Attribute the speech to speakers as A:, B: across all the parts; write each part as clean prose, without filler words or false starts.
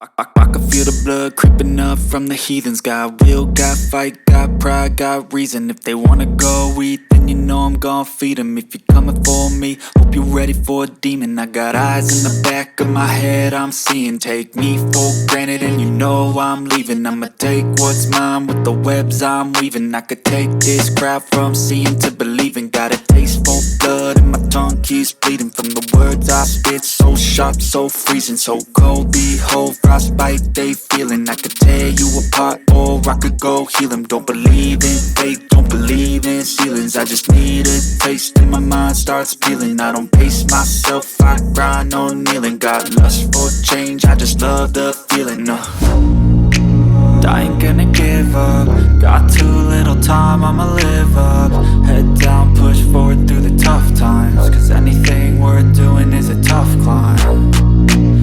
A: I can feel the blood creeping up from the heathens. Got will, got fight, got pride, got reason. If they wanna go eat, then you know I'm gon' feed them. If you're coming for me, hope you're ready for a demon. I got eyes in the back of my head, I'm seeing. Take me for granted and you know I'm leaving. I'ma take what's mine with the webs I'm weaving. I could take this crowd from seeing to believing. Got a taste for blood and my tongue keeps bleeding. From the words I spit, so sharp, so freezing, so cold. Behold, frostbite they feeling. I could tear you apart or I could go heal them. Don't believe in fate, don't believe in ceilings. I just need a taste and my mind starts peeling. I don't pace myself, I grind on kneeling. Got lust for change, I just love the feeling. I ain't gonna give up. Got too little time, I'ma live up. Head down, push forward through the tough times. Cause anything worth doing is a tough climb.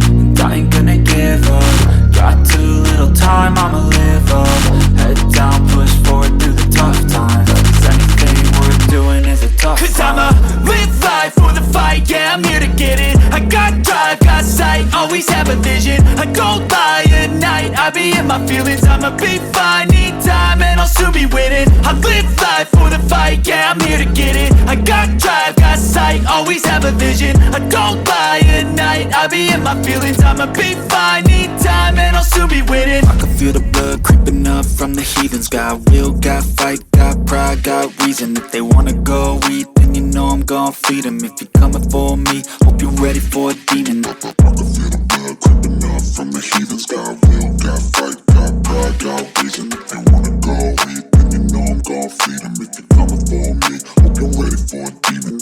A: And I ain't gonna give up. Got too little time, I'ma live up. Head down, push forward through the tough times. Cause anything worth doing is a tough climb. Cause I'ma live life for the fight, yeah, I'm here to get it. I got drive, got sight, always have a vision. I don't lie at night, I be in my feelings. I'ma be fine, need time and I'll soon be winning. I live life for the fight, yeah, I'm here to get it. I got drive, got sight, always have a vision. I don't lie at night, I be in my feelings. I'ma be fine, need time and I'll soon be winning. I can feel the blood creeping up from the heathens. Got will, got fight, got pride, got reason. If they wanna go eat, then you know I'm gon' feed them. If you're coming for me, hope you're ready for a demon. I can feel the blood creeping up from the heathens. Got will, got fight, got pride, got reason. If they wanna go eat, then you know I'm gon' feed them. If you're coming for me, hope you're ready for a demon.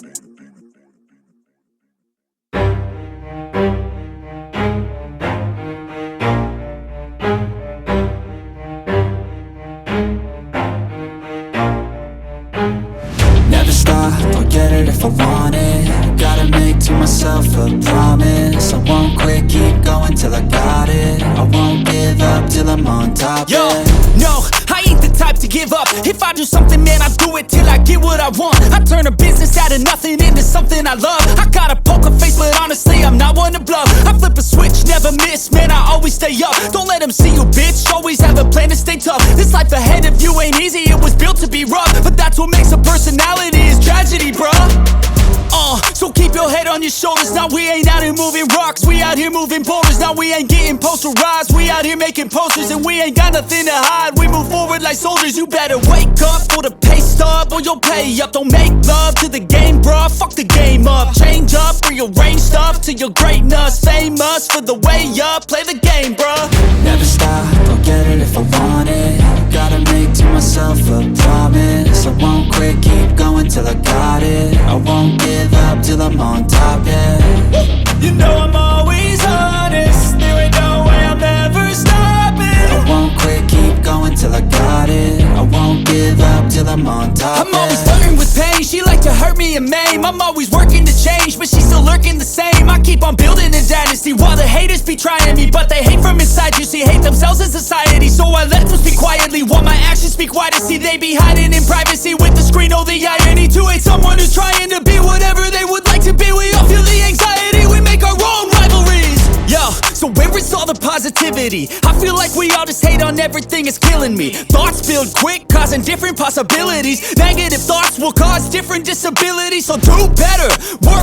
A: Never stop, I'll get it if I want it. Gotta make to myself a promise. I won't quit, keep going till I got it. I won't give up till I'm on top.
B: Yo, no, I ain't the type to give up. If I do something, man, I do it till I get what I want. I turn a business out of nothing into something I love. I got a poker face, but honestly, I'm not one to bluff. I flip a switch, never miss, man, I always stay up. Don't let them see you, bitch, always have a plan to stay tough. This life ahead of you ain't easy, it was built to be rough. But that's what makes a personality, is tragedy, bruh. So keep your head on your shoulders. Now we ain't out here moving rocks, we out here moving boulders. Now we ain't getting posterized, we out here making posters. And we ain't got nothing to hide, we move forward like soldiers. You better wake up for the pay stub or you'll pay up. Don't make love to the game, bruh, fuck the game up. Change up, rearrange stuff to your greatness. Famous for the way up, play the game, bruh.
A: Never stop, I'll get it if I want it. Gotta make to myself a promise. I won't quit, keep going till I got it. I won't give up till I'm on top, yeah.
B: You know I'm always honest, there ain't no way I'm ever stopping.
A: I won't quit, keep going till I got it. I won't give up till I'm on top,
B: I'm always flirting with pain, she like to hurt me and maim. I'm always working to change, but she's still lurking the same. I keep on building a dynasty while the haters be trying me. But they hate from inside, you see, hate themselves in society. So I let them speak quietly while my actions speak wider. See, they be hiding in privacy with the screen, oh the irony. To hate someone who's trying to be whatever they would like to be. We all feel the anxiety, we make our own rivalries. Yo, so where is all the positivity? I feel like we all just hate on everything, it's killing me. Thoughts build quick, causing different possibilities. Negative thoughts will cause different disabilities. So do better, work